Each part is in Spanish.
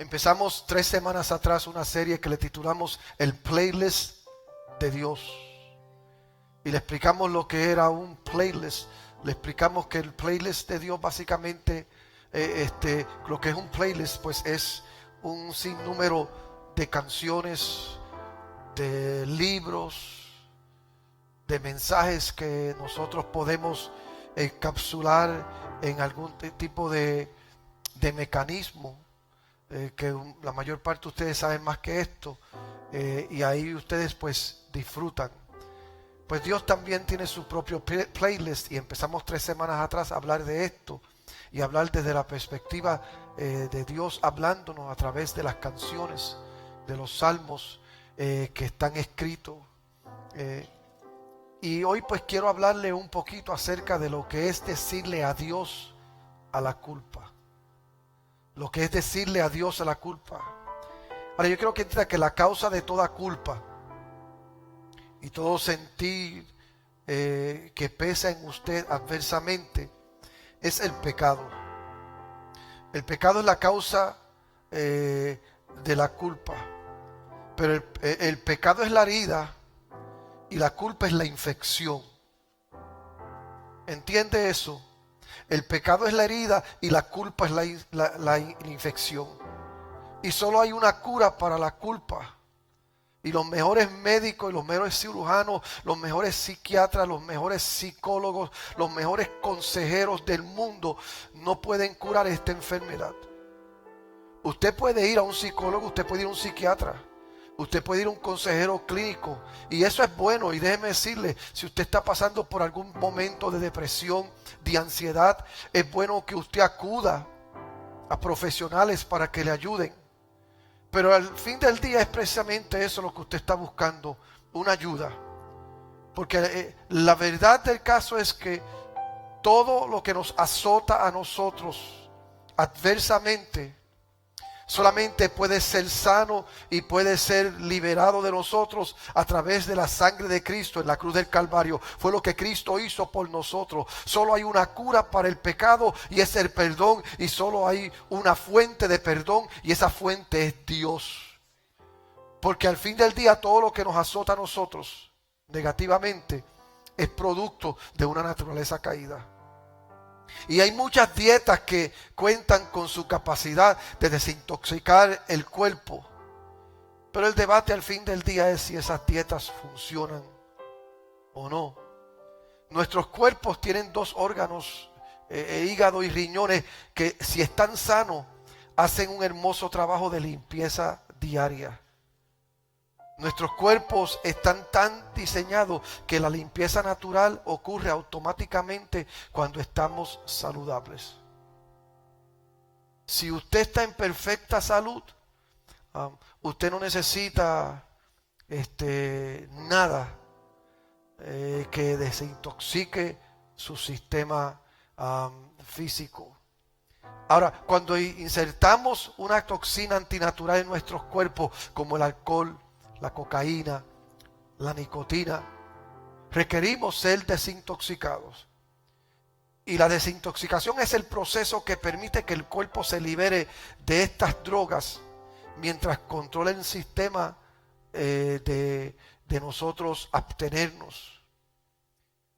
Empezamos 3 semanas atrás una serie que le titulamos El Playlist de Dios. Y le explicamos lo que era un playlist. Le explicamos que el playlist de Dios básicamente, lo que es un playlist, pues es un sinnúmero de canciones, de libros, de mensajes que nosotros podemos encapsular en algún tipo de mecanismo. Que la mayor parte de ustedes saben más que esto, y ahí ustedes pues disfrutan. Pues Dios también tiene su propio playlist, y empezamos 3 semanas atrás a hablar de esto y hablar desde la perspectiva de Dios hablándonos a través de las canciones, de los salmos que están escritos. Y hoy pues quiero hablarle un poquito acerca de lo que es decirle adiós a la culpa. Lo que es decirle adiós a la culpa. Ahora yo quiero que entienda que la causa de toda culpa y todo sentir que pesa en usted adversamente es el pecado. El pecado es la causa de la culpa. Pero el pecado es la herida y la culpa es la infección. ¿Entiende eso? El pecado es la herida y la culpa es la infección. Y solo hay una cura para la culpa. Y los mejores médicos y los mejores cirujanos, los mejores psiquiatras, los mejores psicólogos, los mejores consejeros del mundo no pueden curar esta enfermedad. Usted puede ir a un psicólogo, usted puede ir a un psiquiatra, usted puede ir a un consejero clínico, y eso es bueno. Y déjeme decirle, si usted está pasando por algún momento de depresión, de ansiedad, es bueno que usted acuda a profesionales para que le ayuden. Pero al fin del día es precisamente eso lo que usted está buscando, una ayuda. Porque la verdad del caso es que todo lo que nos azota a nosotros adversamente solamente puede ser sano y puede ser liberado de nosotros a través de la sangre de Cristo en la cruz del Calvario. Fue lo que Cristo hizo por nosotros. Solo hay una cura para el pecado y es el perdón. Y solo hay una fuente de perdón y esa fuente es Dios. Porque al fin del día todo lo que nos azota a nosotros negativamente es producto de una naturaleza caída. Y hay muchas dietas que cuentan con su capacidad de desintoxicar el cuerpo. Pero el debate al fin del día es si esas dietas funcionan o no. Nuestros cuerpos tienen 2 órganos, hígado y riñones, que si están sanos hacen un hermoso trabajo de limpieza diaria. Nuestros cuerpos están tan diseñados que la limpieza natural ocurre automáticamente cuando estamos saludables. Si usted está en perfecta salud, usted no necesita nada que desintoxique su sistema físico. Ahora, cuando insertamos una toxina antinatural en nuestros cuerpos, como el alcohol, la cocaína, la nicotina, requerimos ser desintoxicados. Y la desintoxicación es el proceso que permite que el cuerpo se libere de estas drogas mientras controla el sistema de nosotros abstenernos.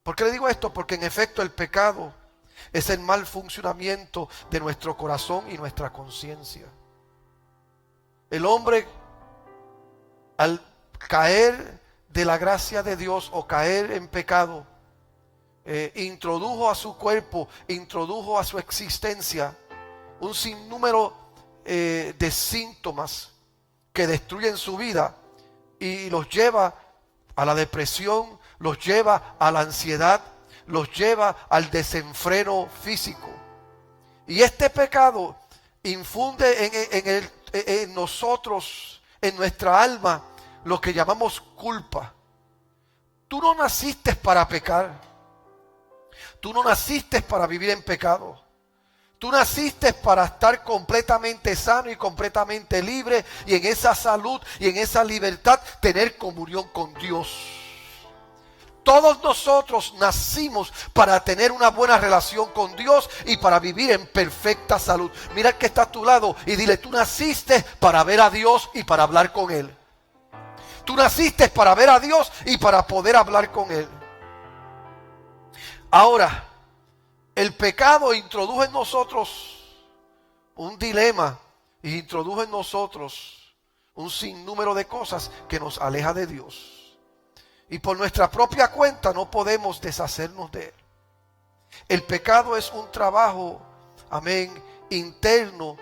¿Por qué le digo esto? Porque en efecto el pecado es el mal funcionamiento de nuestro corazón y nuestra conciencia. El hombre, al caer de la gracia de Dios o caer en pecado, introdujo a su cuerpo, introdujo a su existencia un sinnúmero de síntomas que destruyen su vida y los lleva a la depresión, los lleva a la ansiedad, los lleva al desenfreno físico. Y este pecado infunde en nosotros, en nuestra alma, lo que llamamos culpa. Tú no naciste para pecar. Tú no naciste para vivir en pecado. Tú naciste para estar completamente sano y completamente libre, y en esa salud y en esa libertad tener comunión con Dios. Todos nosotros nacimos para tener una buena relación con Dios y para vivir en perfecta salud. Mira el que está a tu lado y dile, tú naciste para ver a Dios y para hablar con Él. Tú naciste para ver a Dios y para poder hablar con Él. Ahora, el pecado introdujo en nosotros un dilema y introdujo en nosotros un sinnúmero de cosas que nos aleja de Dios. Y por nuestra propia cuenta no podemos deshacernos de él. El pecado es un trabajo, amén, interno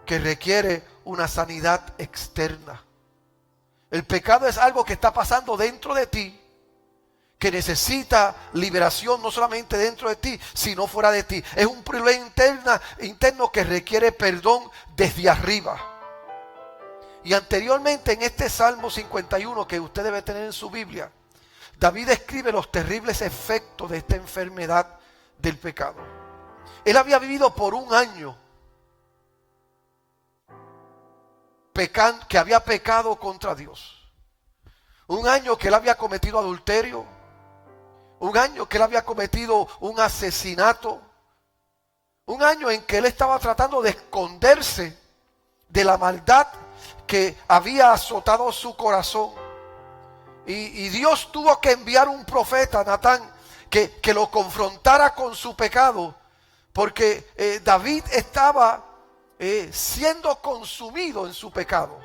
que requiere una sanidad externa. El pecado es algo que está pasando dentro de ti, que necesita liberación no solamente dentro de ti, sino fuera de ti. Es un problema interno que requiere perdón desde arriba. Y anteriormente en este Salmo 51 que usted debe tener en su Biblia, David describe los terribles efectos de esta enfermedad del pecado. Él había vivido por un año que había pecado contra Dios. Un año que él había cometido adulterio. Un año que él había cometido un asesinato. Un año en que él estaba tratando de esconderse de la maldad que había azotado su corazón. Y Dios tuvo que enviar un profeta, Natán, que lo confrontara con su pecado, porque David estaba siendo consumido en su pecado.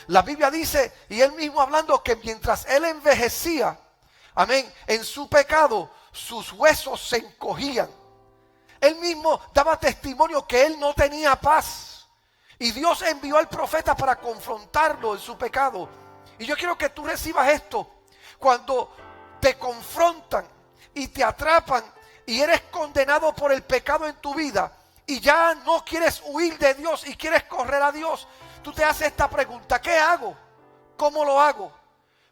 La Biblia dice, y él mismo hablando, que mientras él envejecía, amén, en su pecado, sus huesos se encogían. Él mismo daba testimonio que él no tenía paz. Y Dios envió al profeta para confrontarlo en su pecado. Y yo quiero que tú recibas esto. Cuando te confrontan y te atrapan y eres condenado por el pecado en tu vida y ya no quieres huir de Dios y quieres correr a Dios, tú te haces esta pregunta: ¿qué hago? ¿Cómo lo hago?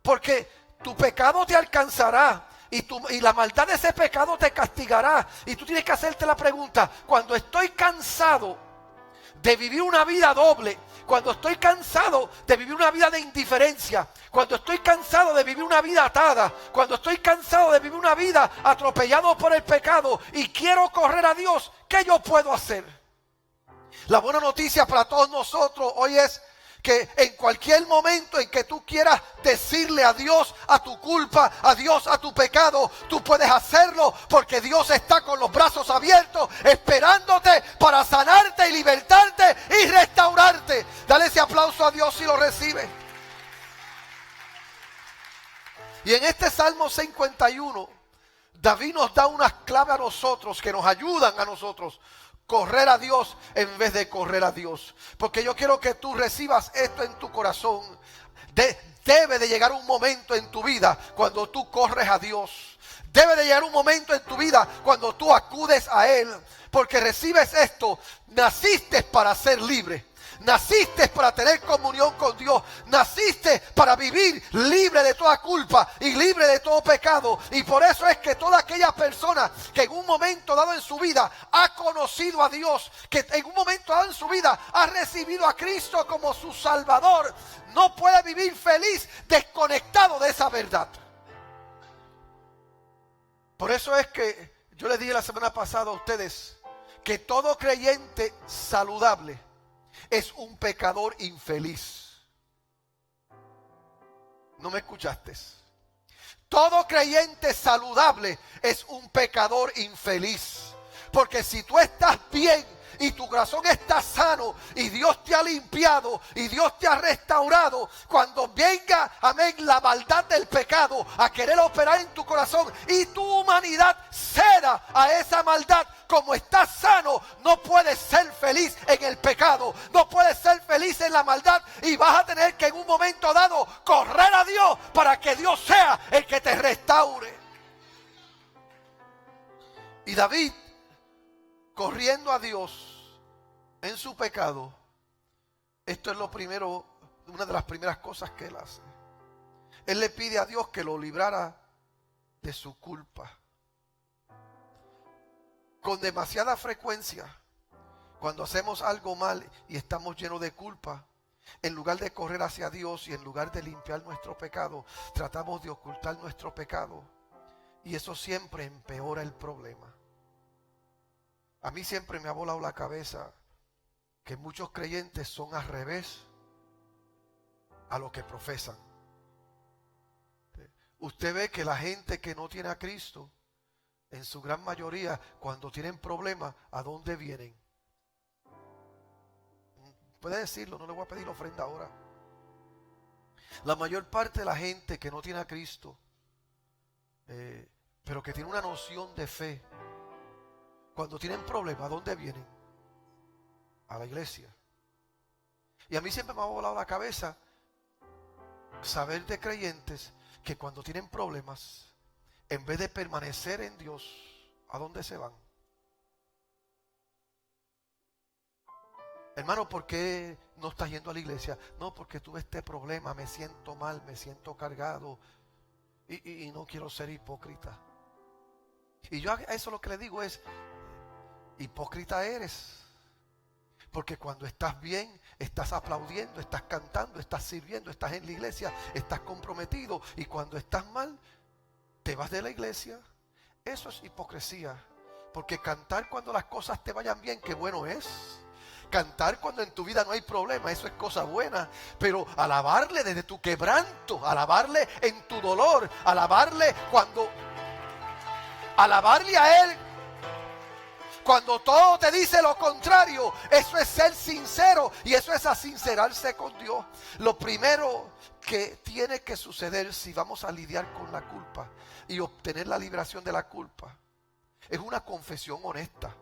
Porque tu pecado te alcanzará y la maldad de ese pecado te castigará. Y tú tienes que hacerte la pregunta: cuando estoy cansado de vivir una vida doble, cuando estoy cansado de vivir una vida de indiferencia, cuando estoy cansado de vivir una vida atada, cuando estoy cansado de vivir una vida atropellado por el pecado y quiero correr a Dios, ¿qué yo puedo hacer? La buena noticia para todos nosotros hoy es que en cualquier momento en que tú quieras decirle adiós a tu culpa, adiós a tu pecado, tú puedes hacerlo, porque Dios está con los brazos abiertos esperándote para sanarte y libertarte y restaurarte. Dale ese aplauso a Dios si lo recibe. Y en este Salmo 51, David nos da unas claves a nosotros que nos ayudan a nosotros correr a Dios en vez de correr a Dios. Porque yo quiero que tú recibas esto en tu corazón. Debe de llegar un momento en tu vida cuando tú corres a Dios. Debe de llegar un momento en tu vida cuando tú acudes a Él. Porque recibes esto. Naciste para ser libre. Naciste para tener comunión con Dios. Naciste para vivir libre de toda culpa y libre de todo pecado. Y por eso es que toda aquella persona que en un momento dado en su vida ha conocido a Dios, que en un momento dado en su vida ha recibido a Cristo como su Salvador, no puede vivir feliz desconectado de esa verdad. Por eso es que yo les dije la semana pasada a ustedes que todo creyente saludable es un pecador infeliz. ¿No me escuchaste? Todo creyente saludable es un pecador infeliz. Porque si tú estás bien y tu corazón está sano y Dios te ha limpiado y Dios te ha restaurado, cuando venga, amén, la maldad del pecado a querer operar en tu corazón y tu humanidad ceda a esa maldad, como estás sano, no puedes ser feliz en el pecado, no puedes ser feliz en la maldad, y vas a tener que en un momento dado correr a Dios para que Dios sea el que te restaure. Y David, corriendo a Dios en su pecado, esto es lo primero, una de las primeras cosas que él hace. Él le pide a Dios que lo librara de su culpa. Con demasiada frecuencia, cuando hacemos algo mal y estamos llenos de culpa, En lugar de correr hacia Dios y en lugar de limpiar nuestro pecado, tratamos de ocultar nuestro pecado. Y eso siempre empeora el problema. A mí siempre me ha volado la cabeza que muchos creyentes son al revés a lo que profesan. Usted ve que la gente que no tiene a Cristo, en su gran mayoría, cuando tienen problemas, ¿a dónde vienen? Puede decirlo, no le voy a pedir ofrenda ahora. La mayor parte de la gente que no tiene a Cristo, pero que tiene una noción de fe, cuando tienen problemas, ¿a dónde vienen? A la iglesia. Y a mí siempre me ha volado la cabeza saber de creyentes que cuando tienen problemas, en vez de permanecer en Dios, ¿a dónde se van? Hermano, ¿por qué no estás yendo a la iglesia? No, porque tuve este problema, me siento mal, me siento cargado y no quiero ser hipócrita. Y yo a eso lo que le digo es, hipócrita eres. Porque cuando estás bien, estás aplaudiendo, estás cantando, estás sirviendo, estás en la iglesia, estás comprometido. Y cuando estás mal, te vas de la iglesia. Eso es hipocresía. Porque cantar cuando las cosas te vayan bien, qué bueno es. Cantar cuando en tu vida no hay problema, eso es cosa buena. Pero alabarle desde tu quebranto, alabarle en tu dolor, alabarle a Él cuando todo te dice lo contrario, eso es ser sincero y eso es asincerarse con Dios. Lo primero que tiene que suceder si vamos a lidiar con la culpa y obtener la liberación de la culpa es una confesión honesta.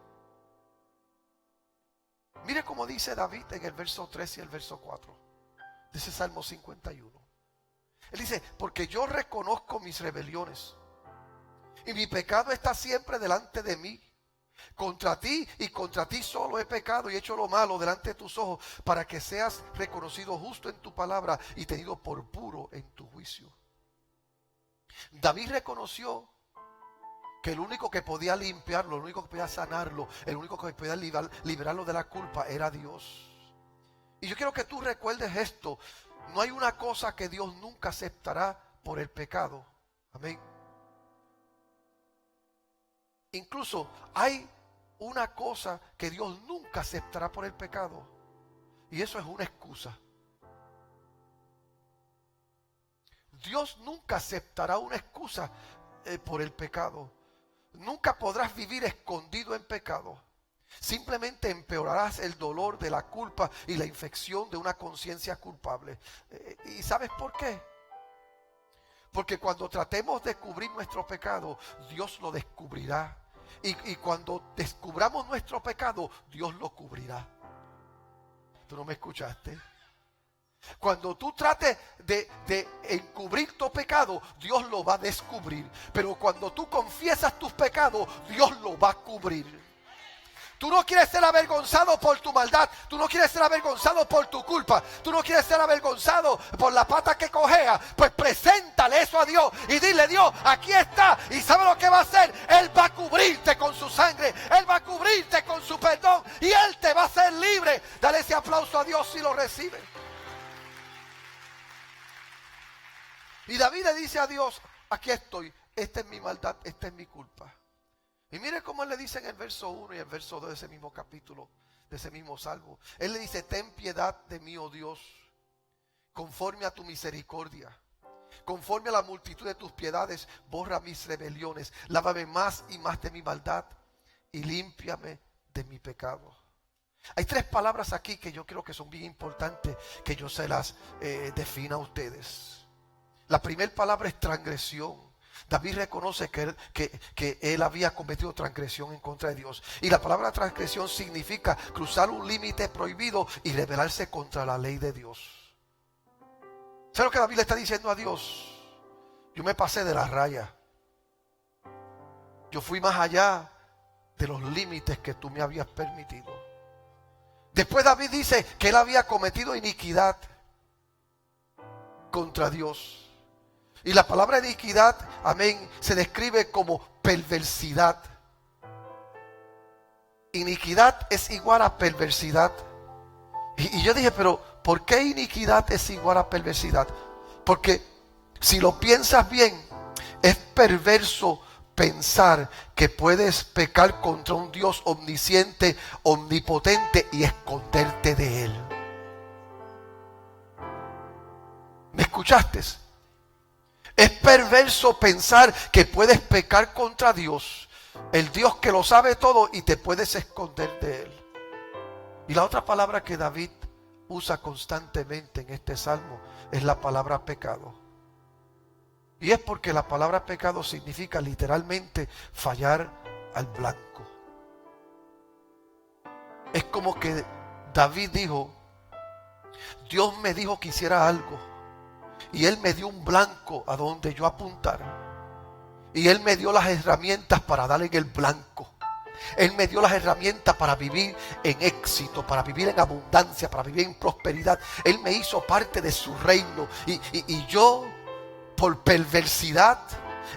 Mire cómo dice David en el verso 3 y el verso 4 de ese Salmo 51. Él dice, porque yo reconozco mis rebeliones y mi pecado está siempre delante de mí. Contra ti y contra ti solo he pecado y hecho lo malo delante de tus ojos, para que seas reconocido justo en tu palabra y tenido por puro en tu juicio. David reconoció que el único que podía limpiarlo, el único que podía sanarlo, el único que podía liberarlo de la culpa era Dios. Y yo quiero que tú recuerdes esto: no hay una cosa que Dios nunca aceptará por el pecado. Amén. Incluso hay una cosa que Dios nunca aceptará por el pecado, y eso es una excusa. Dios nunca aceptará una excusa por el pecado. Nunca podrás vivir escondido en pecado. Simplemente empeorarás el dolor de la culpa y la infección de una conciencia culpable. ¿Y sabes por qué? Porque cuando tratemos de cubrir nuestro pecado, Dios lo descubrirá. Y cuando descubramos nuestro pecado, Dios lo cubrirá. ¿Tú no me escuchaste? Cuando tú trates de encubrir tu pecado, Dios lo va a descubrir. Pero cuando tú confiesas tus pecados, Dios lo va a cubrir. Tú no quieres ser avergonzado por tu maldad. Tú no quieres ser avergonzado por tu culpa. Tú no quieres ser avergonzado por la pata que cojea. Pues preséntale eso a Dios y dile: Dios, aquí está. ¿Y sabe lo que va a hacer? Él va a cubrirte con su sangre. Él va a cubrirte con su perdón. Y Él te va a hacer libre. Dale ese aplauso a Dios si lo recibe. Y David le dice a Dios: aquí estoy. Esta es mi maldad, esta es mi culpa. Y mire cómo él le dice en el verso 1 y el verso 2 de ese mismo capítulo, de ese mismo salmo. Él le dice: ten piedad de mí, oh Dios, conforme a tu misericordia. Conforme a la multitud de tus piedades, borra mis rebeliones. Lávame más y más de mi maldad y límpiame de mi pecado. Hay tres palabras aquí que yo creo que son bien importantes, que yo se las defina a ustedes. La primera palabra es transgresión. David reconoce que él había cometido transgresión en contra de Dios. Y la palabra transgresión significa cruzar un límite prohibido y rebelarse contra la ley de Dios. ¿Sabes lo que David le está diciendo a Dios? Yo me pasé de la raya. Yo fui más allá de los límites que tú me habías permitido. Después David dice que él había cometido iniquidad contra Dios. Y la palabra iniquidad, amén, se describe como perversidad. Iniquidad es igual a perversidad. Y yo dije, pero ¿por qué iniquidad es igual a perversidad? Porque si lo piensas bien, es perverso pensar que puedes pecar contra un Dios omnisciente, omnipotente y esconderte de Él. ¿Me escuchaste? Es perverso pensar que puedes pecar contra Dios, el Dios que lo sabe todo, y te puedes esconder de Él. Y la otra palabra que David usa constantemente en este salmo es la palabra pecado. Y es porque la palabra pecado significa literalmente fallar al blanco. Es como que David dijo, Dios me dijo que hiciera algo, y Él me dio un blanco a donde yo apuntar, y Él me dio las herramientas para darle en el blanco. Él me dio las herramientas para vivir en éxito, para vivir en abundancia, para vivir en prosperidad. Él me hizo parte de su reino. Y yo, por perversidad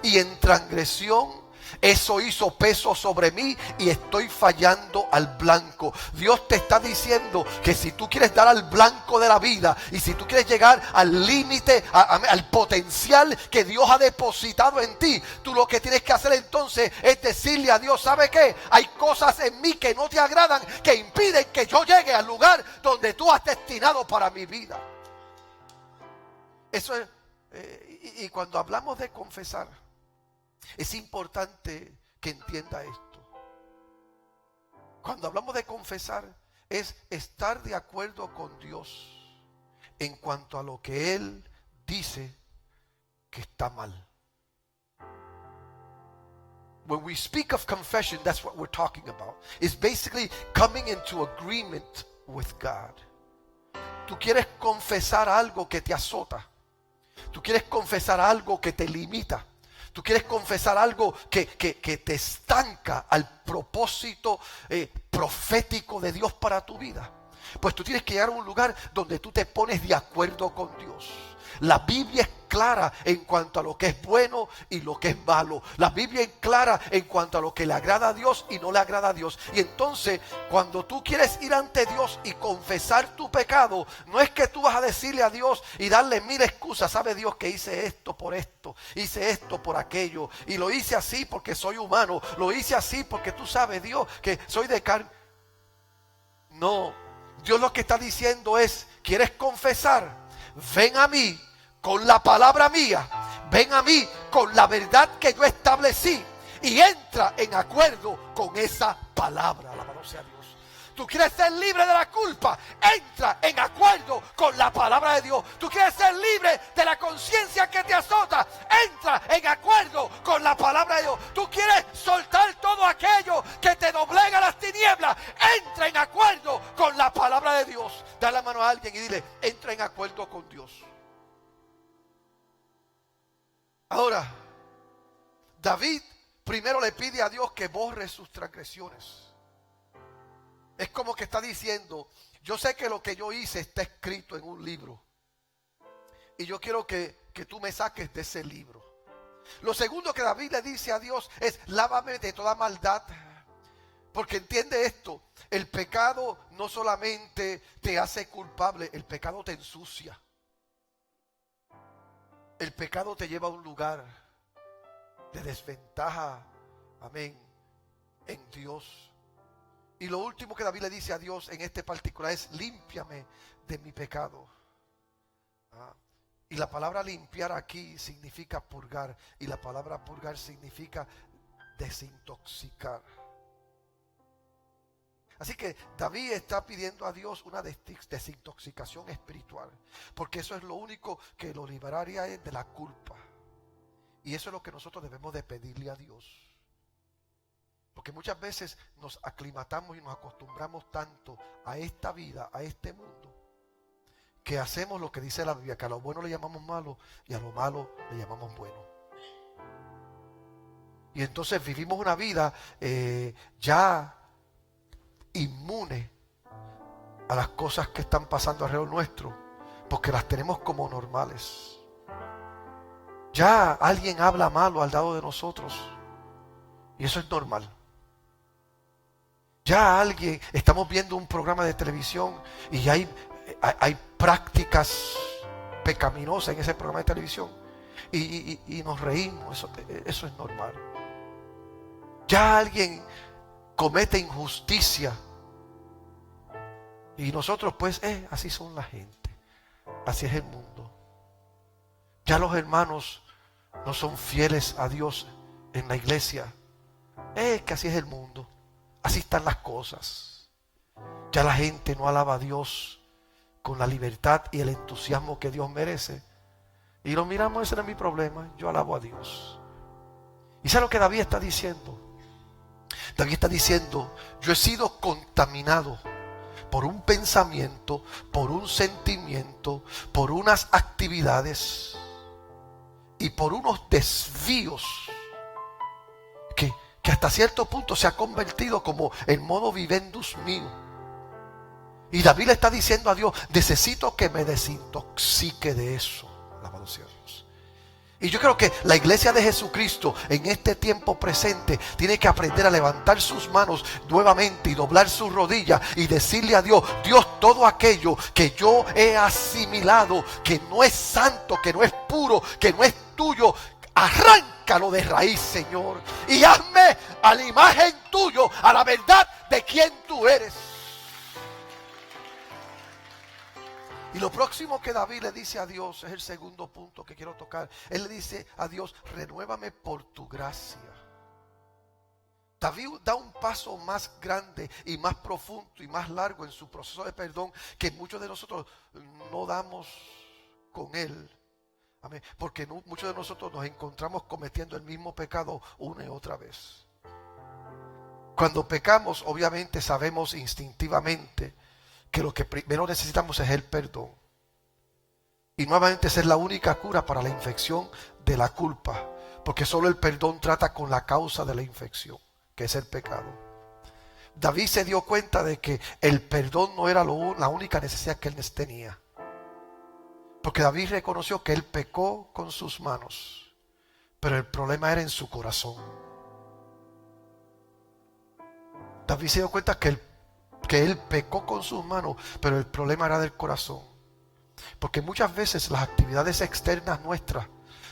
y en transgresión, eso hizo peso sobre mí y estoy fallando al blanco. Dios te está diciendo que si tú quieres dar al blanco de la vida y si tú quieres llegar al límite, al potencial que Dios ha depositado en ti, tú lo que tienes que hacer entonces es decirle a Dios, ¿sabe qué? Hay cosas en mí que no te agradan, que impiden que yo llegue al lugar donde tú has destinado para mi vida. Eso es, y cuando hablamos de confesar, es importante que entienda esto. Cuando hablamos de confesar, es estar de acuerdo con Dios en cuanto a lo que Él dice que está mal. When we speak of confession, that's what we're talking about. It's basically coming into agreement with God. Tú quieres confesar algo que te azota. Tú quieres confesar algo que te limita. Tú quieres confesar algo que te estanca al propósito profético de Dios para tu vida. Pues tú tienes que llegar a un lugar donde tú te pones de acuerdo con Dios. La Biblia es clara en cuanto a lo que es bueno y lo que es malo. La Biblia es clara en cuanto a lo que le agrada a Dios y no le agrada a Dios. Y entonces, cuando tú quieres ir ante Dios y confesar tu pecado, no es que tú vas a decirle a Dios y darle mil excusas. Sabe Dios que hice esto por esto, hice esto por aquello, y lo hice así porque soy humano, lo hice así porque tú sabes, Dios, que soy de carne. No, Dios lo que está diciendo es, ¿quieres confesar? Ven a mí con la palabra mía, ven a mí con la verdad que yo establecí y entra en acuerdo con esa palabra. Alabado sea Dios. Tú quieres ser libre de la culpa, entra en acuerdo con la palabra de Dios. Tú quieres ser libre de la conciencia que te azota, entra en acuerdo con la palabra de Dios. Tú quieres soltar todo aquello que te doblega las tinieblas, entra en acuerdo con la palabra de Dios. Dale la mano a alguien y dile, entra en acuerdo con Dios. Ahora, David primero le pide a Dios que borre sus transgresiones. Es como que está diciendo, yo sé que lo que yo hice está escrito en un libro, y yo quiero que tú me saques de ese libro. Lo segundo que David le dice a Dios es, lávame de toda maldad. Porque entiende esto, el pecado no solamente te hace culpable, el pecado te ensucia. El pecado te lleva a un lugar de desventaja, amén, en Dios. Y lo último que David le dice a Dios en este particular es, límpiame de mi pecado. Y la palabra limpiar aquí significa purgar, y la palabra purgar significa desintoxicar. Así que David está pidiendo a Dios una desintoxicación espiritual, porque eso es lo único que lo liberaría de la culpa. Y eso es lo que nosotros debemos de pedirle a Dios. Porque muchas veces nos aclimatamos y nos acostumbramos tanto a esta vida, a este mundo, que hacemos lo que dice la Biblia, que a lo bueno le llamamos malo y a lo malo le llamamos bueno. Y entonces vivimos una vida ya inmune a las cosas que están pasando alrededor nuestro, porque las tenemos como normales. Ya alguien habla malo al lado de nosotros y eso es normal. Ya alguien, estamos viendo un programa de televisión y hay prácticas pecaminosas en ese programa de televisión y nos reímos, eso es normal. Ya alguien comete injusticia y nosotros pues, así son la gente, así es el mundo. Ya los hermanos no son fieles a Dios en la iglesia, que así es el mundo, así están las cosas. Ya la gente no alaba a Dios con la libertad y el entusiasmo que Dios merece. Y lo miramos, ese no es mi problema, yo alabo a Dios. ¿Y sabe lo que David está diciendo? David está diciendo, yo he sido contaminado por un pensamiento, por un sentimiento, por unas actividades y por unos desvíos que hasta cierto punto se ha convertido como el modo vivendus mío. Y David le está diciendo a Dios, necesito que me desintoxique de eso. Alabado sea Dios. Y yo creo que la iglesia de Jesucristo en este tiempo presente tiene que aprender a levantar sus manos nuevamente y doblar sus rodillas y decirle a Dios, Dios, todo aquello que yo he asimilado, que no es santo, que no es puro, que no es tuyo, arráncalo de raíz, Señor, y hazme a la imagen tuyo, a la verdad de quien tú eres. Y lo próximo que David le dice a Dios es el segundo punto que quiero tocar. Él le dice a Dios, renuévame por tu gracia. David da un paso más grande y más profundo y más largo en su proceso de perdón que muchos de nosotros no damos con él. Amén. Porque muchos de nosotros nos encontramos cometiendo el mismo pecado una y otra vez. Cuando pecamos, obviamente sabemos instintivamente que lo que primero necesitamos es el perdón. Y nuevamente esa es la única cura para la infección de la culpa. Porque solo el perdón trata con la causa de la infección, que es el pecado. David se dio cuenta de que el perdón no era la única necesidad que él tenía. Porque David reconoció que él pecó con sus manos, pero el problema era en su corazón. David se dio cuenta que él pecó con sus manos, pero el problema era del corazón. Porque muchas veces las actividades externas nuestras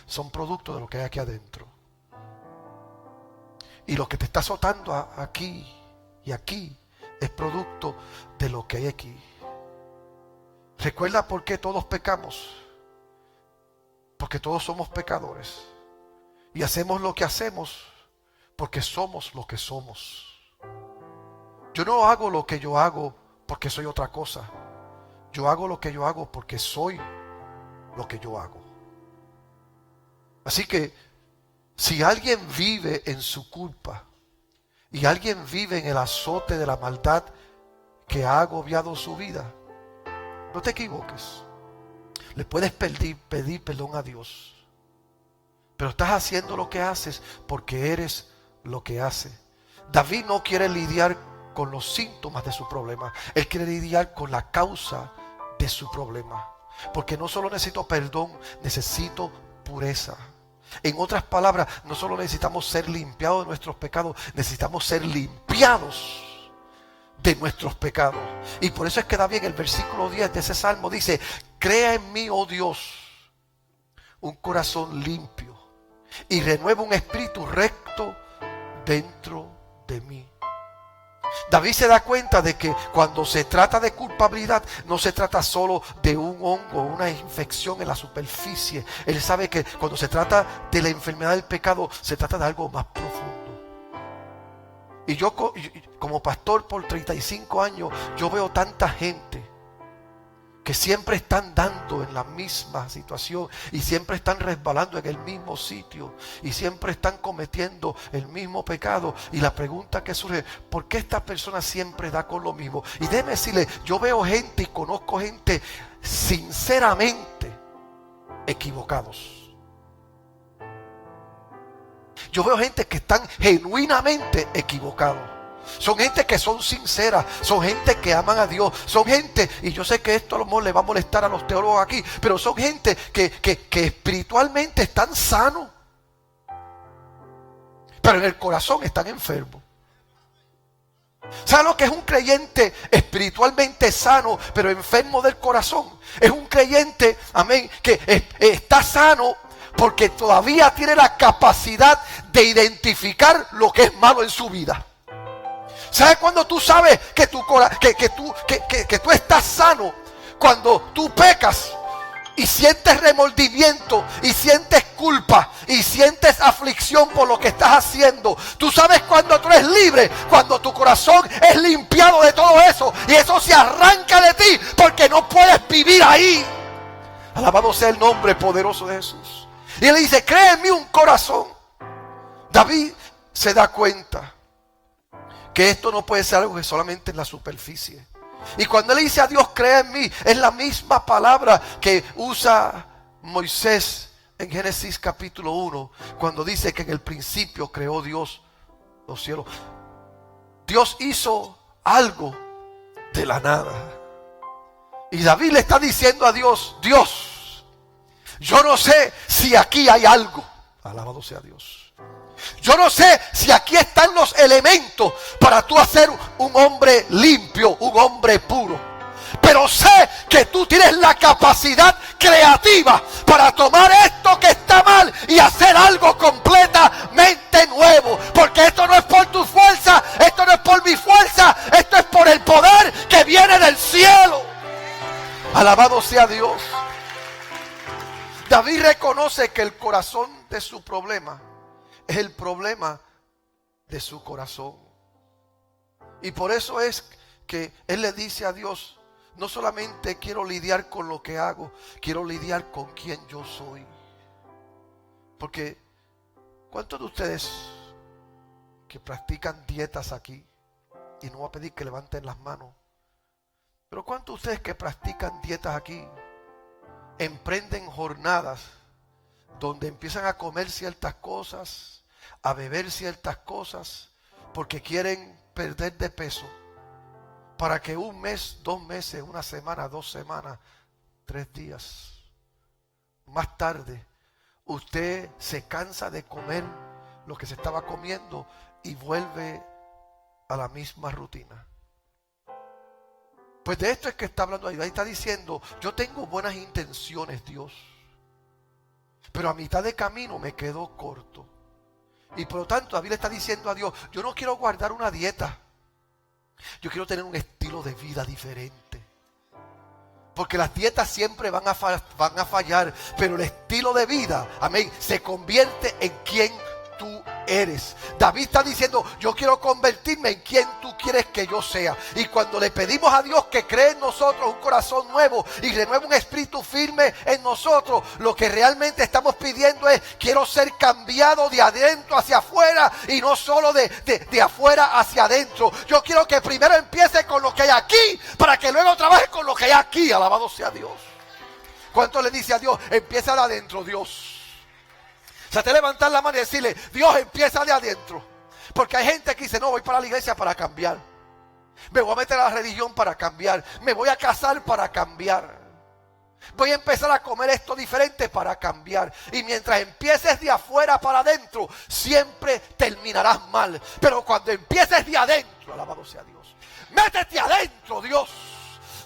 son producto de lo que hay aquí adentro. Y lo que te está azotando aquí y aquí es producto de lo que hay aquí. ¿Recuerda por qué todos pecamos? Porque todos somos pecadores. Y hacemos lo que hacemos porque somos lo que somos. Yo no hago lo que yo hago porque soy otra cosa. Yo hago lo que yo hago porque soy lo que yo hago. Así que si alguien vive en su culpa y alguien vive en el azote de la maldad que ha agobiado su vida, no te equivoques. Le puedes pedir perdón a Dios. Pero estás haciendo lo que haces porque eres lo que haces. David no quiere lidiar con los síntomas de su problema. Él quiere lidiar con la causa de su problema. Porque no solo necesito perdón, necesito pureza. En otras palabras, no solo necesitamos ser limpiados de nuestros pecados, necesitamos ser limpiados de nuestros pecados. Y por eso es que David en el versículo 10 de ese salmo dice: crea en mí, oh Dios, un corazón limpio y renueva un espíritu recto dentro de mí. David se da cuenta de que cuando se trata de culpabilidad, no se trata solo de un hongo, una infección en la superficie. Él sabe que cuando se trata de la enfermedad del pecado, se trata de algo más profundo. Y yo como pastor por 35 años, yo veo tanta gente que siempre están dando en la misma situación y siempre están resbalando en el mismo sitio y siempre están cometiendo el mismo pecado. Y la pregunta que surge: ¿por qué esta persona siempre da con lo mismo? Y déjeme decirle, yo veo gente y conozco gente sinceramente equivocados. Yo veo gente que están genuinamente equivocados. Son gente que son sinceras, son gente que aman a Dios, son gente, y yo sé que esto a lo mejor le va a molestar a los teólogos aquí, pero son gente que espiritualmente están sanos, pero en el corazón están enfermos. ¿Sabe lo que es un creyente espiritualmente sano, pero enfermo del corazón? Es un creyente, amén, que está sano porque todavía tiene la capacidad de identificar lo que es malo en su vida. ¿Sabes cuando tú sabes que tú estás sano? Cuando tú pecas y sientes remordimiento y sientes culpa y sientes aflicción por lo que estás haciendo. Tú sabes cuando tú eres libre, cuando tu corazón es limpiado de todo eso y eso se arranca de ti porque no puedes vivir ahí. Alabado sea el nombre poderoso de Jesús. Y él dice, crea en mí un corazón. David se da cuenta que esto no puede ser algo que solamente en la superficie. Y cuando él dice a Dios, crea en mí, es la misma palabra que usa Moisés en Génesis capítulo 1, cuando dice que en el principio creó Dios los cielos. Dios hizo algo de la nada. Y David le está diciendo a Dios, Dios, yo no sé si aquí hay algo. Alabado sea Dios. Yo no sé si aquí están los elementos para tú hacer un hombre limpio, un hombre puro. Pero sé que tú tienes la capacidad creativa para tomar esto que está mal y hacer algo completamente nuevo. Porque esto no es por tu fuerza, esto no es por mi fuerza, esto es por el poder que viene del cielo. Alabado sea Dios. David reconoce que el corazón de su problema es el problema de su corazón. Y por eso es que él le dice a Dios, no solamente quiero lidiar con lo que hago, quiero lidiar con quien yo soy. Porque ¿cuántos de ustedes que practican dietas aquí? Y no voy a pedir que levanten las manos. Pero ¿cuántos de ustedes que practican dietas aquí emprenden jornadas donde empiezan a comer ciertas cosas, a beber ciertas cosas, porque quieren perder de peso, para que un mes, 2 meses, 1 semana, 2 semanas, 3 días más tarde, usted se cansa de comer lo que se estaba comiendo y vuelve a la misma rutina? Pues de esto es que está hablando ahí. Ahí está diciendo, yo tengo buenas intenciones, Dios, pero a mitad de camino me quedo corto. Y por lo tanto David le está diciendo a Dios, yo no quiero guardar una dieta, yo quiero tener un estilo de vida diferente. Porque las dietas siempre van a fallar, pero el estilo de vida, amén, se convierte en quien tú eres. David está diciendo, yo quiero convertirme en quien tú quieres que yo sea. Y cuando le pedimos a Dios que cree en nosotros un corazón nuevo y renueve un espíritu firme en nosotros, lo que realmente estamos pidiendo es, quiero ser cambiado de adentro hacia afuera y no solo de afuera hacia adentro. Yo quiero que primero empiece con lo que hay aquí para que luego trabaje con lo que hay aquí. Alabado sea Dios. ¿Cuánto le dice a Dios? Empieza de adentro, Dios. O sea, te levantar la mano y decirle, Dios, empieza de adentro. Porque hay gente que dice, no, voy para la iglesia para cambiar. Me voy a meter a la religión para cambiar. Me voy a casar para cambiar. Voy a empezar a comer esto diferente para cambiar. Y mientras empieces de afuera para adentro, siempre terminarás mal. Pero cuando empieces de adentro, alabado sea Dios, métete adentro, Dios.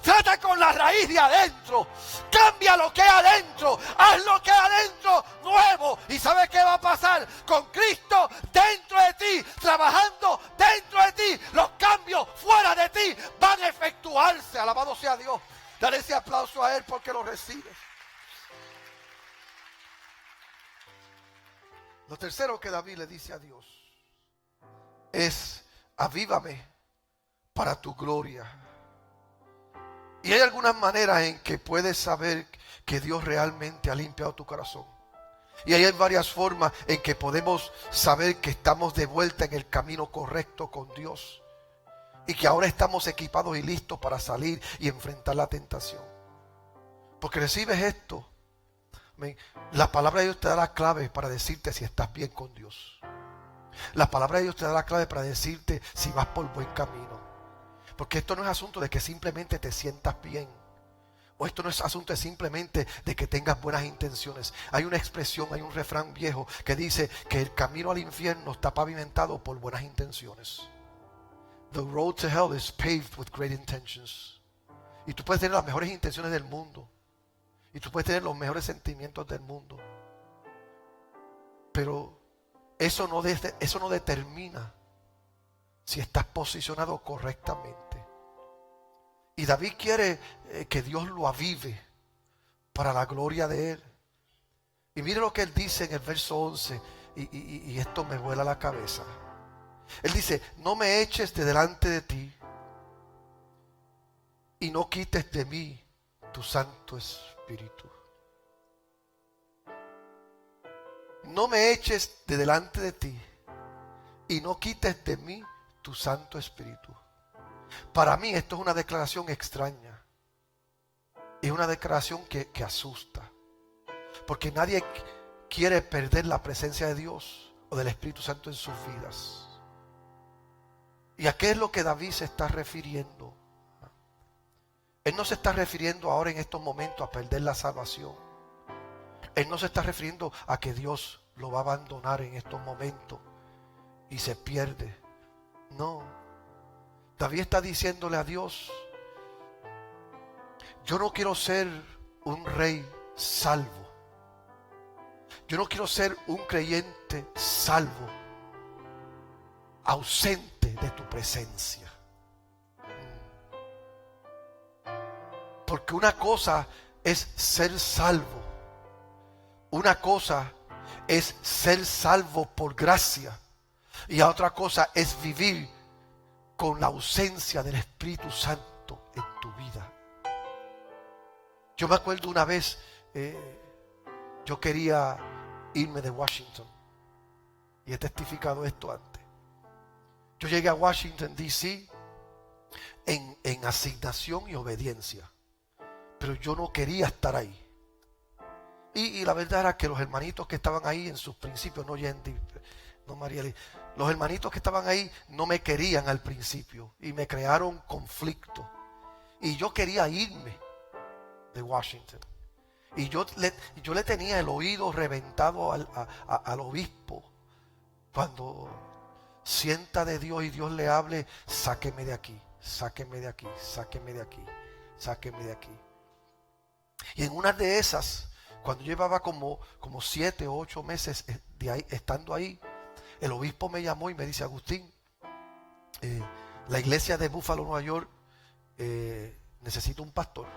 Trata con la raíz de adentro. Cambia lo que hay adentro. Haz lo que hay adentro nuevo. ¿Y sabes qué va a pasar? Con Cristo dentro de ti, trabajando dentro de ti, los cambios fuera de ti van a efectuarse. Alabado sea Dios. Dale ese aplauso a Él porque lo recibe. Lo tercero que David le dice a Dios es, avívame para tu gloria. Y hay algunas maneras en que puedes saber que Dios realmente ha limpiado tu corazón. Y hay varias formas en que podemos saber que estamos de vuelta en el camino correcto con Dios. Y que ahora estamos equipados y listos para salir y enfrentar la tentación. Porque recibes esto. La palabra de Dios te da la clave para decirte si estás bien con Dios. La palabra de Dios te da la clave para decirte si vas por buen camino. Porque esto no es asunto de que simplemente te sientas bien. O esto no es asunto de simplemente de que tengas buenas intenciones. Hay una expresión, hay un refrán viejo que dice que el camino al infierno está pavimentado por buenas intenciones. The road to hell is paved with great intentions. Y tú puedes tener las mejores intenciones del mundo. Y tú puedes tener los mejores sentimientos del mundo. Pero eso no determina si estás posicionado correctamente. Y David quiere que Dios lo avive para la gloria de él. Y mire lo que él dice en el verso 11. Y esto me vuela la cabeza. Él dice: no me eches de delante de ti y no quites de mí tu Santo Espíritu. No me eches de delante de ti y no quites de mí tu Santo Espíritu. Para mí esto es una declaración extraña. Es una declaración que asusta. Porque nadie quiere perder la presencia de Dios o del Espíritu Santo en sus vidas. ¿Y a qué es lo que David se está refiriendo? Él no se está refiriendo ahora en estos momentos a perder la salvación. Él no se está refiriendo a que Dios lo va a abandonar en estos momentos y se pierde. No. David está diciéndole a Dios: yo no quiero ser un rey salvo. Yo no quiero ser un creyente salvo, ausente de tu presencia. Porque una cosa es ser salvo. Una cosa es ser salvo por gracia. Y otra cosa es vivir con la ausencia del Espíritu Santo en tu vida. Yo me acuerdo una vez, yo quería irme de Washington. Y he testificado esto antes. Yo llegué a Washington, D.C. en asignación y obediencia. Pero yo no quería estar ahí. Y la verdad era que los hermanitos que estaban ahí en sus principios, no Yendi, no Marieli, los hermanitos que estaban ahí no me querían al principio. Y me crearon conflicto. Y yo quería irme de Washington. Y yo le tenía el oído reventado al obispo. Cuando sienta de Dios y Dios le hable: sáqueme de aquí, sáqueme de aquí, sáqueme de aquí, sáqueme de aquí. Y en una de esas, cuando llevaba como 7 o 8 meses de ahí, estando ahí, el obispo me llamó y me dice: Agustín, la iglesia de Buffalo, Nueva York, necesita un pastor.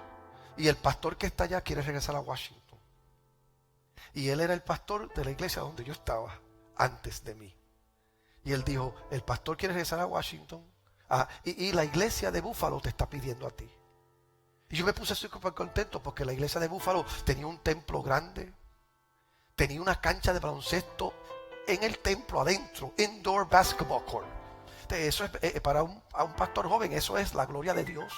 Y el pastor que está allá quiere regresar a Washington. Y él era el pastor de la iglesia donde yo estaba antes de mí. Y él dijo: el pastor quiere regresar a Washington. Y la iglesia de Buffalo te está pidiendo a ti. Y yo me puse súper contento porque la iglesia de Buffalo tenía un templo grande. Tenía una cancha de baloncesto en el templo adentro. Indoor basketball court. Eso es para un pastor joven, eso es la gloria de Dios.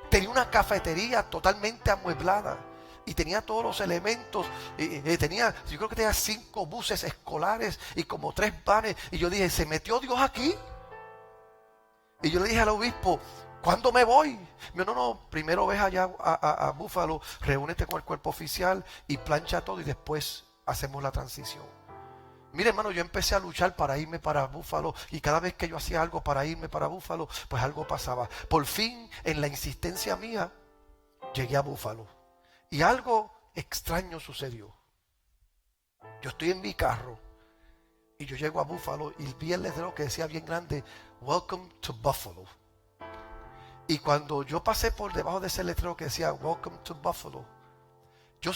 Tenía una cafetería totalmente amueblada. Y tenía todos los elementos. Yo creo que tenía 5 buses escolares y como 3 vanes. Y yo dije: ¿se metió Dios aquí? Y yo le dije al obispo: ¿cuándo me voy? Me dijo: no, primero ves allá a Buffalo, reúnete con el cuerpo oficial y plancha todo y después hacemos la transición. Mire, hermano, yo empecé a luchar para irme para Buffalo y cada vez que yo hacía algo para irme para Buffalo, pues algo pasaba. Por fin, en la insistencia mía, llegué a Buffalo y algo extraño sucedió. Yo estoy en mi carro y yo llego a Buffalo y vi el letrero que decía bien grande: Welcome to Buffalo. Y cuando yo pasé por debajo de ese letrero que decía Welcome to Buffalo, yo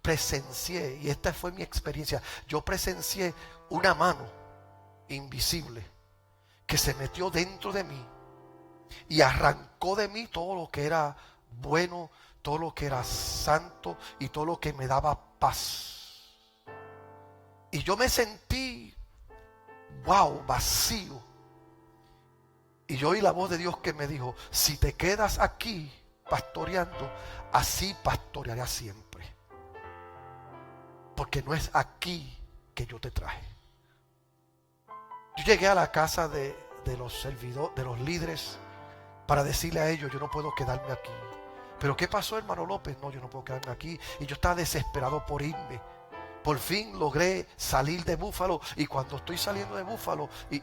presencié, y esta fue mi experiencia, yo presencié una mano invisible que se metió dentro de mí y arrancó de mí todo lo que era bueno, todo lo que era santo y todo lo que me daba paz. Y yo me sentí, vacío. Y yo oí la voz de Dios que me dijo: si te quedas aquí pastoreando, así pastorearás siempre. Porque no es aquí que yo te traje. Yo llegué a la casa de los servidores, de los líderes, para decirle a ellos: yo no puedo quedarme aquí. ¿Pero qué pasó, hermano López? No, yo no puedo quedarme aquí. Y yo estaba desesperado por irme. Por fin logré salir de Búfalo, y cuando estoy saliendo de Búfalo y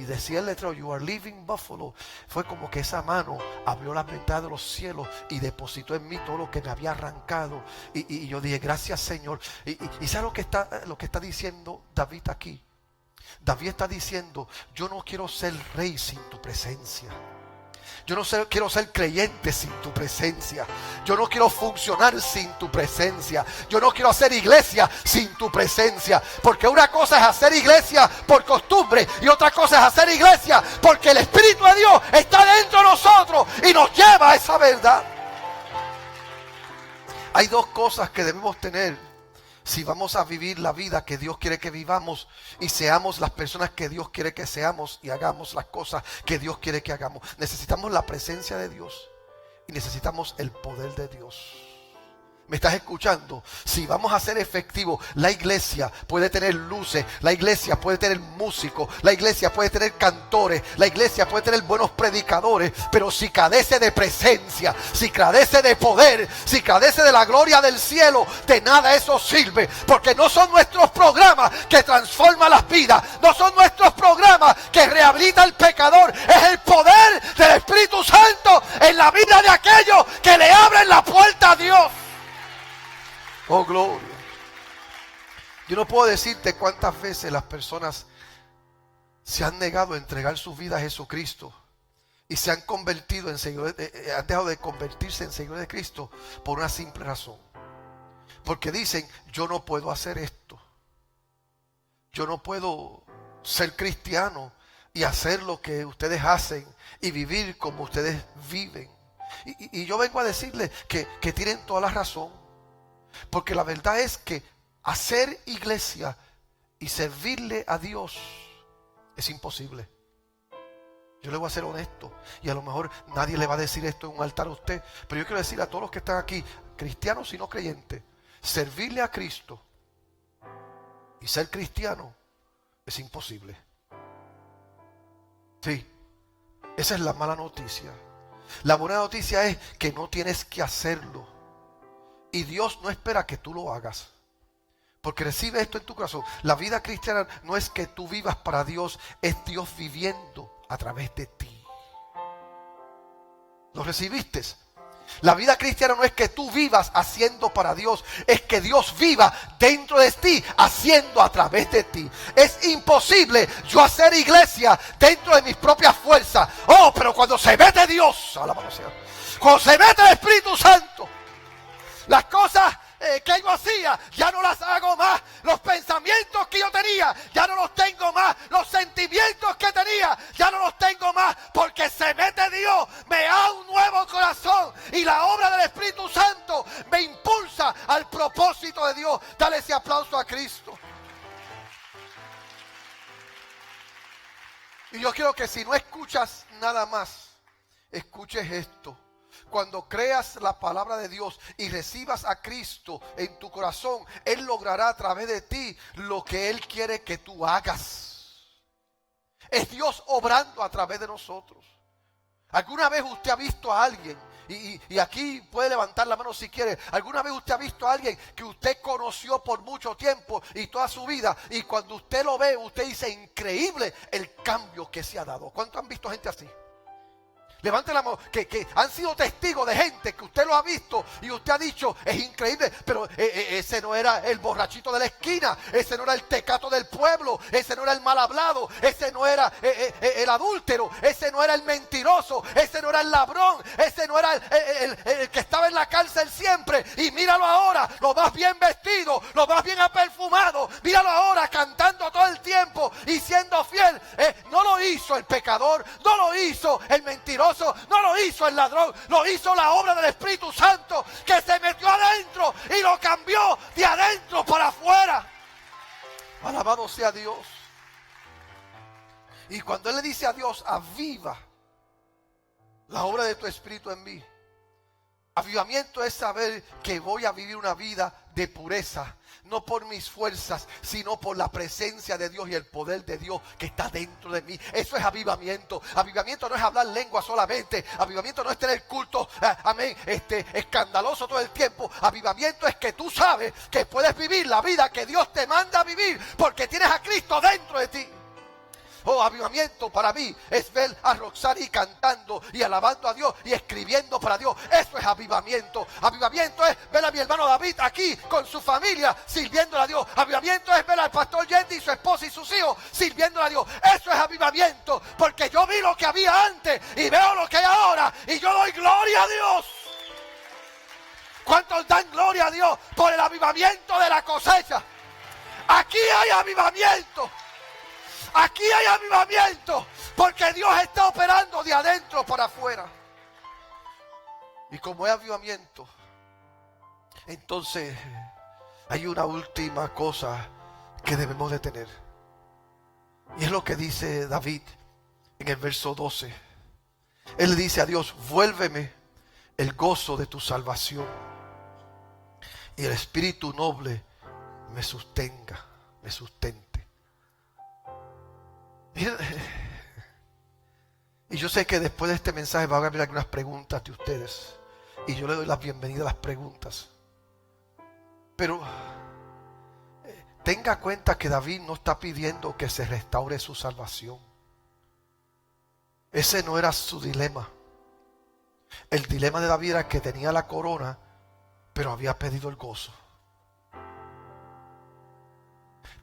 decía el letrero "You are leaving Buffalo", fue como que esa mano abrió las ventanas de los cielos y depositó en mí todo lo que me había arrancado, y yo dije gracias, Señor. Y ¿sabe lo que está diciendo David aquí? David está diciendo: yo no quiero ser rey sin tu presencia. Yo no quiero ser creyente sin tu presencia. Yo no quiero funcionar sin tu presencia. Yo no quiero hacer iglesia sin tu presencia. Porque una cosa es hacer iglesia por costumbre, y otra cosa es hacer iglesia porque el Espíritu de Dios está dentro de nosotros y nos lleva a esa verdad. Hay dos cosas que debemos tener si vamos a vivir la vida que Dios quiere que vivamos, y seamos las personas que Dios quiere que seamos, y hagamos las cosas que Dios quiere que hagamos. Necesitamos la presencia de Dios y necesitamos el poder de Dios. ¿Me estás escuchando? Si vamos a ser efectivos, la iglesia puede tener luces, la iglesia puede tener músicos, la iglesia puede tener cantores, la iglesia puede tener buenos predicadores, pero si carece de presencia, si carece de poder, si carece de la gloria del cielo, de nada eso sirve. Porque no son nuestros programas que transforman las vidas, no son nuestros programas que rehabilitan al pecador, es el poder del Espíritu Santo en la vida de aquellos que le abren la puerta a Dios. Oh, gloria. Yo no puedo decirte cuántas veces las personas se han negado a entregar su vida a Jesucristo y se han convertido en seguidores, han dejado de convertirse en seguidores de Cristo por una simple razón. Porque dicen: yo no puedo hacer esto. Yo no puedo ser cristiano y hacer lo que ustedes hacen y vivir como ustedes viven. Y yo vengo a decirles que tienen toda la razón. Porque la verdad es que hacer iglesia y servirle a Dios es imposible. Yo le voy a ser honesto, y a lo mejor nadie le va a decir esto en un altar a usted, pero yo quiero decir a todos los que están aquí, cristianos y no creyentes, servirle a Cristo y ser cristiano es imposible. Sí, esa es la mala noticia. La buena noticia es que no tienes que hacerlo. Y Dios no espera que tú lo hagas, porque recibe esto en tu corazón. La vida cristiana no es que tú vivas para Dios, es Dios viviendo a través de ti. ¿Lo recibiste? La vida cristiana no es que tú vivas haciendo para Dios, es que Dios viva dentro de ti, haciendo a través de ti. Es imposible yo hacer iglesia dentro de mis propias fuerzas. Oh, pero cuando se mete Dios, alabado sea, cuando se mete el Espíritu Santo, las cosas que yo hacía ya no las hago más. Los pensamientos que yo tenía ya no los tengo más. Los sentimientos que tenía ya no los tengo más, porque se mete Dios, me da un nuevo corazón, y la obra del Espíritu Santo me impulsa al propósito de Dios. Dale ese aplauso a Cristo. Y yo quiero que si no escuchas nada más, escuches esto. Cuando creas la palabra de Dios y recibas a Cristo en tu corazón, Él logrará a través de ti lo que Él quiere que tú hagas. Es Dios obrando a través de nosotros. ¿Alguna vez usted ha visto a alguien? Y aquí puede levantar la mano si quiere. ¿Alguna vez usted ha visto a alguien que usted conoció por mucho tiempo y toda su vida, y cuando usted lo ve, usted dice: increíble el cambio que se ha dado? ¿Cuántos han visto gente así? Levante la mano, que han sido testigos de gente que usted lo ha visto y usted ha dicho: es increíble, pero ese no era el borrachito de la esquina, ese no era el tecato del pueblo, ese no era el mal hablado, ese no era el adúltero, ese no era el mentiroso, ese no era el ladrón, ese no era el que estaba en la cárcel siempre. Y míralo ahora, lo más bien vestido, lo más bien aperfumado, míralo ahora cantando todo el tiempo y siendo fiel. No lo hizo el pecador, no lo hizo el mentiroso, no lo hizo el ladrón, lo hizo la obra del Espíritu Santo, que se metió adentro y lo cambió de adentro para afuera. Alabado sea Dios. Y cuando Él le dice a Dios: aviva la obra de tu Espíritu en mí, Avivamiento es saber que voy a vivir una vida de pureza. No por mis fuerzas, sino por la presencia de Dios y el poder de Dios que está dentro de mí. Eso es avivamiento. Avivamiento no es hablar lengua solamente. Avivamiento no es tener culto, amén, escandaloso todo el tiempo. Avivamiento es que tú sabes que puedes vivir la vida que Dios te manda a vivir, porque tienes a Cristo dentro de ti. Oh, avivamiento para mí es ver a Roxani cantando y alabando a Dios y escribiendo para Dios. Eso es avivamiento. Avivamiento es ver a mi hermano David aquí con su familia sirviéndole a Dios. Avivamiento es ver al pastor Yendi y su esposa y sus hijos sirviéndole a Dios. Eso es avivamiento, porque yo vi lo que había antes y veo lo que hay ahora y yo doy gloria a Dios. ¿Cuántos dan gloria a Dios por el avivamiento de la cosecha? Aquí hay avivamiento. Aquí hay avivamiento, porque Dios está operando de adentro para afuera. Y como hay avivamiento, entonces hay una última cosa que debemos de tener. Y es lo que dice David en el verso 12. Él le dice a Dios: vuélveme el gozo de tu salvación, y el espíritu noble me sustente. Y yo sé que después de este mensaje van a haber algunas preguntas de ustedes, y yo le doy la bienvenida a las preguntas. Pero tenga cuenta que David no está pidiendo que se restaure su salvación. Ese no era su dilema. El dilema de David era que tenía la corona, pero había pedido el gozo.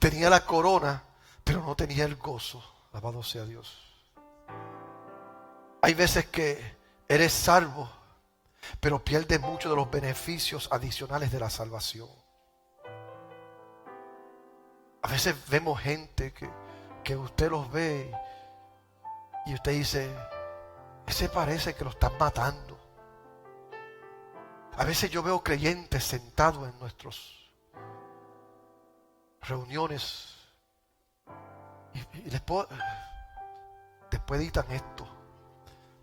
Tenía la corona, pero no tenía el gozo. Alabado sea Dios. Hay veces que eres salvo, pero pierdes muchos de los beneficios adicionales de la salvación. A veces vemos gente que usted los ve y usted dice: ese parece que lo están matando. A veces yo veo creyentes sentados en nuestras reuniones y después editan esto,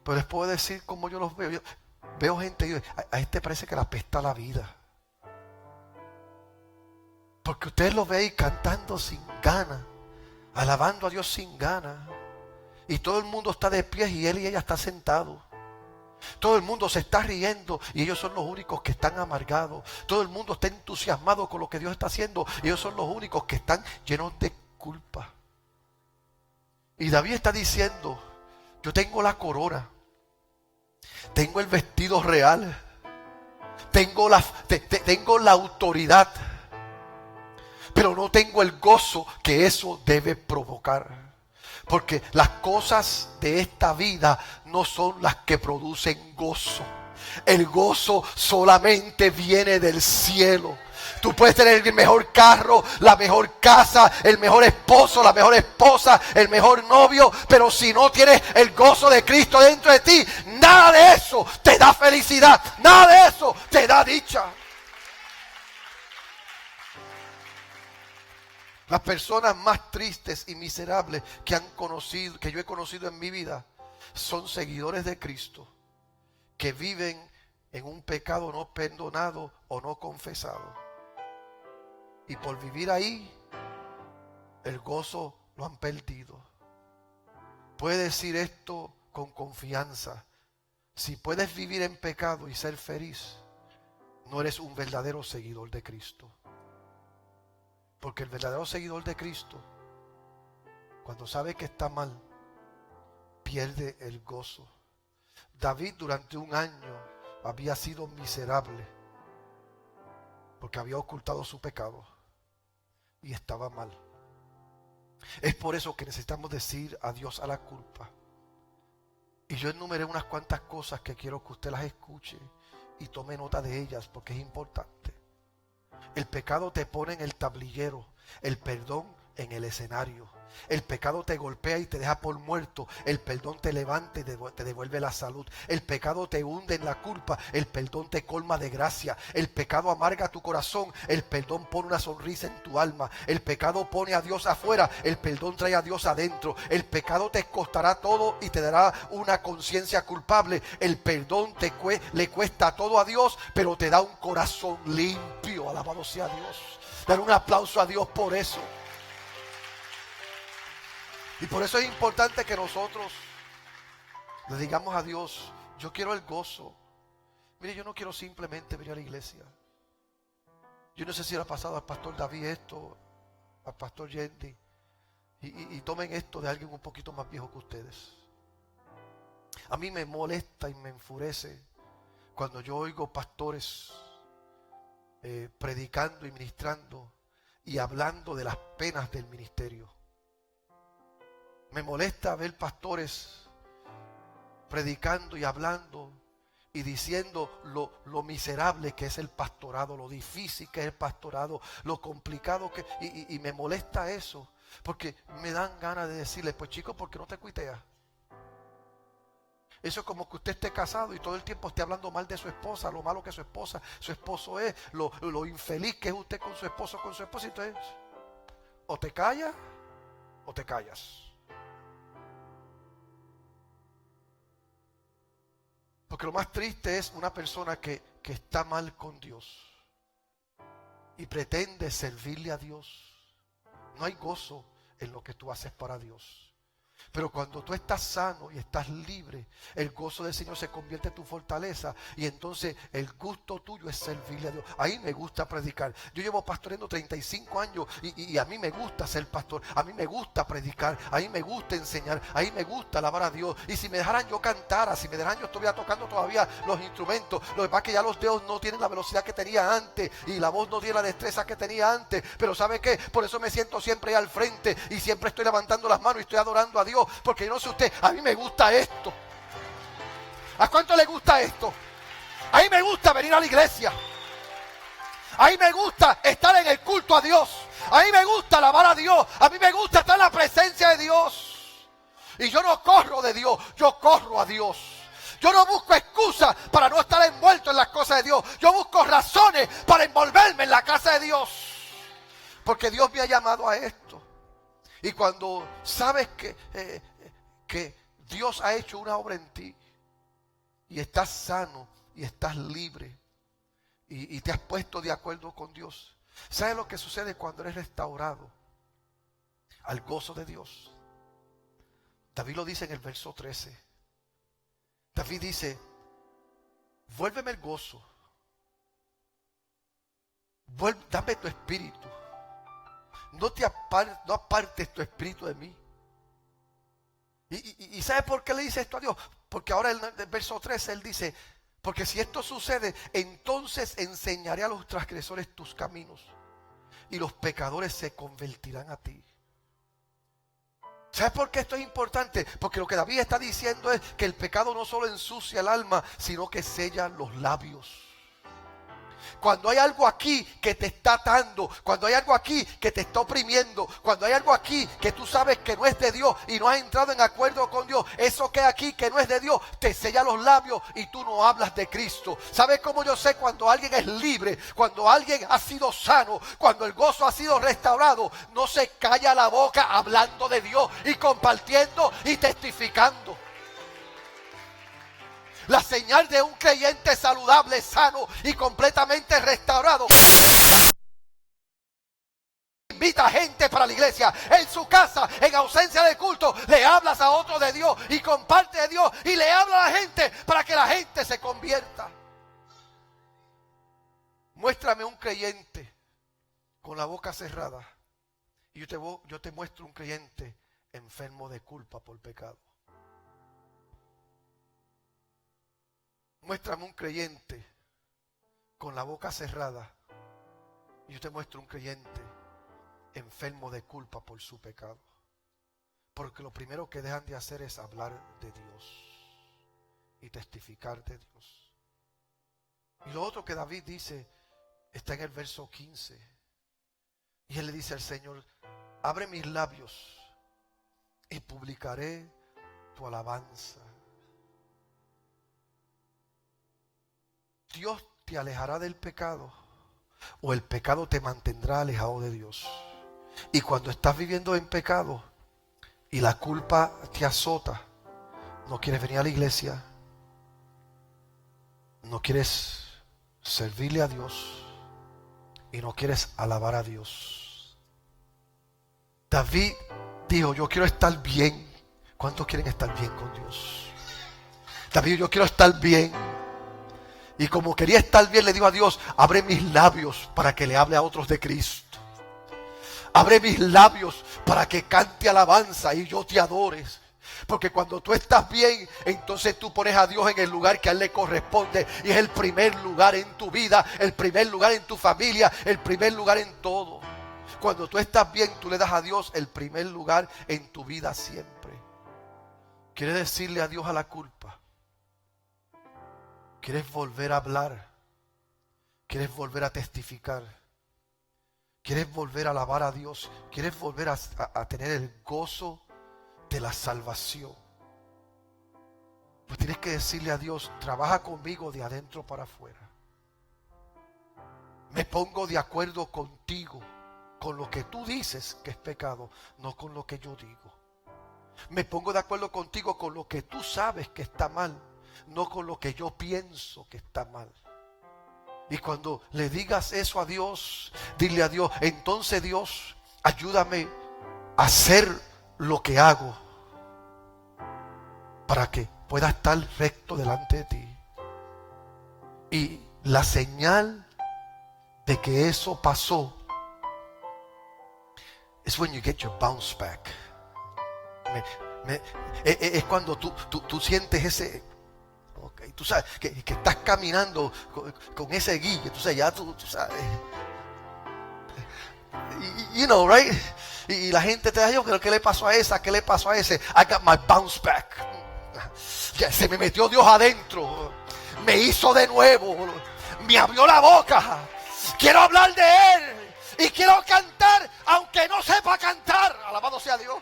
pero les puedo decir cómo yo los veo. Yo veo gente y digo: a este parece que le apesta la vida, porque ustedes lo ven cantando sin ganas, alabando a Dios sin ganas, y todo el mundo está de pie y él y ella están sentados. Todo el mundo se está riendo y ellos son los únicos que están amargados. Todo el mundo está entusiasmado con lo que Dios está haciendo y ellos son los únicos que están llenos de culpa. Y David está diciendo: yo tengo la corona, tengo el vestido real, tengo la autoridad, pero no tengo el gozo que eso debe provocar. Porque las cosas de esta vida no son las que producen gozo. El gozo solamente viene del cielo. Tú puedes tener el mejor carro, la mejor casa, el mejor esposo, la mejor esposa, el mejor novio, pero si no tienes el gozo de Cristo dentro de ti, nada de eso te da felicidad, nada de eso te da dicha. Las personas más tristes y miserables que yo he conocido en mi vida, son seguidores de Cristo que viven en un pecado no perdonado o no confesado. Y por vivir ahí, el gozo lo han perdido. Puede decir esto con confianza: si puedes vivir en pecado y ser feliz, no eres un verdadero seguidor de Cristo. Porque el verdadero seguidor de Cristo, cuando sabe que está mal, pierde el gozo. David durante un año había sido miserable porque había ocultado su pecado y estaba mal. Es por eso que necesitamos decir adiós a la culpa. Y yo enumeré unas cuantas cosas que quiero que usted las escuche y tome nota de ellas, porque es importante. El pecado te pone en el tablillero. El perdón en el escenario. El pecado te golpea y te deja por muerto. El perdón te levanta y te devuelve la salud. El pecado te hunde en la culpa. El perdón te colma de gracia. El pecado amarga tu corazón. El perdón pone una sonrisa en tu alma. El pecado pone a Dios afuera. El perdón trae a Dios adentro. El pecado te costará todo y te dará una conciencia culpable. El perdón le cuesta todo a Dios, pero te da un corazón limpio. Alabado sea Dios. Dar un aplauso a Dios por eso. Y por eso es importante que nosotros le digamos a Dios, yo quiero el gozo. Mire, yo no quiero simplemente venir a la iglesia. Yo no sé si le ha pasado al pastor David esto, al pastor Yendi, y tomen esto de alguien un poquito más viejo que ustedes. A mí me molesta y me enfurece cuando yo oigo pastores predicando y ministrando y hablando de las penas del ministerio. Me molesta ver pastores predicando y hablando y diciendo lo miserable que es el pastorado, lo difícil que es el pastorado, lo complicado que... Y me molesta eso, porque me dan ganas de decirle, pues chicos, ¿por qué no te cuiteas? Eso es como que usted esté casado y todo el tiempo esté hablando mal de su esposa, lo malo que su esposo es, lo infeliz que es usted con su esposo, y entonces o te callas o te callas. Porque lo más triste es una persona que está mal con Dios y pretende servirle a Dios. No hay gozo en lo que tú haces para Dios. Pero cuando tú estás sano y estás libre, el gozo del Señor se convierte en tu fortaleza y entonces el gusto tuyo es servirle a Dios. Ahí me gusta predicar. Yo llevo pastoreando 35 años y a mí me gusta ser pastor. A mí me gusta predicar. A mí me gusta enseñar. A mí me gusta alabar a Dios. Y si me dejaran yo cantara, si me dejaran yo estuviera tocando todavía los instrumentos. Lo que pasa es que ya los dedos no tienen la velocidad que tenía antes y la voz no tiene la destreza que tenía antes. Pero ¿sabe qué? Por eso me siento siempre ahí al frente y siempre estoy levantando las manos y estoy adorando a Dios. Porque yo no sé usted, a mí me gusta esto. ¿A cuánto le gusta esto? A mí me gusta venir a la iglesia. A mí me gusta estar en el culto a Dios. A mí me gusta alabar a Dios. A mí me gusta estar en la presencia de Dios. Y yo no corro de Dios, yo corro a Dios. Yo no busco excusas para no estar envuelto en las cosas de Dios. Yo busco razones para envolverme en la casa de Dios. Porque Dios me ha llamado a esto. Y cuando sabes que Dios ha hecho una obra en ti y estás sano y estás libre y te has puesto de acuerdo con Dios, ¿sabes lo que sucede cuando eres restaurado al gozo de Dios? David lo dice en el verso 13. David dice, vuélveme el gozo, dame tu espíritu. No apartes tu espíritu de mí. ¿Y sabes por qué le dice esto a Dios? Porque ahora en el verso 13 él dice, porque si esto sucede, entonces enseñaré a los transgresores tus caminos y los pecadores se convertirán a ti. ¿Sabes por qué esto es importante? Porque lo que David está diciendo es que el pecado no solo ensucia el alma, sino que sella los labios. Cuando hay algo aquí que te está atando, cuando hay algo aquí que te está oprimiendo, cuando hay algo aquí que tú sabes que no es de Dios y no has entrado en acuerdo con Dios, eso que hay aquí que no es de Dios te sella los labios y tú no hablas de Cristo. ¿Sabes cómo yo sé cuando alguien es libre, cuando alguien ha sido sano, cuando el gozo ha sido restaurado? No se calla la boca hablando de Dios y compartiendo y testificando. La señal de un creyente saludable, sano y completamente restaurado. Invita gente para la iglesia. En su casa, en ausencia de culto, le hablas a otro de Dios y comparte de Dios y le habla a la gente para que la gente se convierta. Muéstrame un creyente con la boca cerrada y yo te muestro un creyente enfermo de culpa por pecado. Muéstrame un creyente con la boca cerrada y yo te muestro un creyente enfermo de culpa por su pecado. Porque lo primero que dejan de hacer es hablar de Dios y testificar de Dios. Y lo otro que David dice está en el verso 15. Y él le dice al Señor, Abre mis labios y publicaré tu alabanza. Dios te alejará del pecado o el pecado te mantendrá alejado de Dios. Y cuando estás viviendo en pecado y la culpa te azota, no quieres venir a la iglesia, no quieres servirle a Dios y no quieres alabar a Dios. David dijo, yo quiero estar bien. ¿Cuántos quieren estar bien con Dios? David, yo quiero estar bien. Y como quería estar bien, le dijo a Dios, abre mis labios para que le hable a otros de Cristo. Abre mis labios para que cante alabanza y yo te adores. Porque cuando tú estás bien, entonces tú pones a Dios en el lugar que a Él le corresponde. Y es el primer lugar en tu vida, el primer lugar en tu familia, el primer lugar en todo. Cuando tú estás bien, tú le das a Dios el primer lugar en tu vida siempre. ¿Quieres decirle adiós a la culpa? ¿Quieres volver a hablar? ¿Quieres volver a testificar? ¿Quieres volver a alabar a Dios? ¿Quieres volver a tener el gozo de la salvación? Pues tienes que decirle a Dios, trabaja conmigo de adentro para afuera. Me pongo de acuerdo contigo, con lo que tú dices que es pecado, no con lo que yo digo. Me pongo de acuerdo contigo con lo que tú sabes que está mal, no con lo que yo pienso que está mal. Y cuando le digas eso a Dios, dile a Dios, entonces Dios, ayúdame a hacer lo que hago para que pueda estar recto delante de ti. Y la señal de que eso pasó es when you get your bounce back. Es cuando tú sientes ese... Okay, tú sabes que estás caminando con ese guille, tú sabes, ya tú sabes. You know, right? Y la gente te dice, ¿qué le pasó a esa? ¿Qué le pasó a ese? I got my bounce back. Ya se me metió Dios adentro. Me hizo de nuevo. Me abrió la boca. Quiero hablar de Él. Y quiero cantar, aunque no sepa cantar. Alabado sea Dios.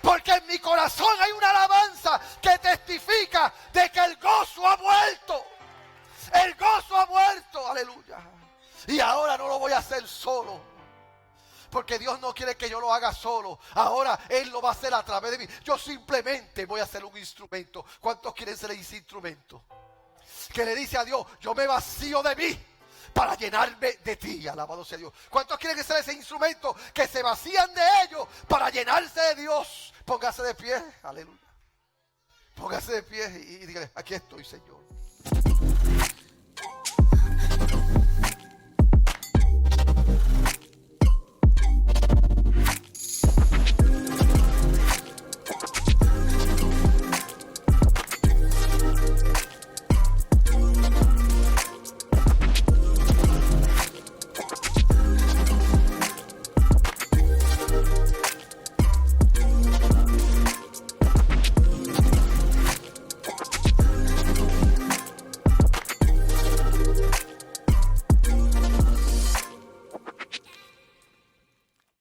Porque en mi corazón hay una alabanza que testifica de que el gozo ha vuelto. El gozo ha vuelto. Aleluya. Y ahora no lo voy a hacer solo. Porque Dios no quiere que yo lo haga solo. Ahora Él lo va a hacer a través de mí. Yo simplemente voy a ser un instrumento. ¿Cuántos quieren ser ese instrumento? Que le dice a Dios, yo me vacío de mí para llenarme de ti. Alabado sea Dios. ¿Cuántos quieren ser ese instrumento que se vacían de ellos para llenarse de Dios? Póngase de pie. Aleluya. Póngase de pie y dígale, aquí estoy, Señor.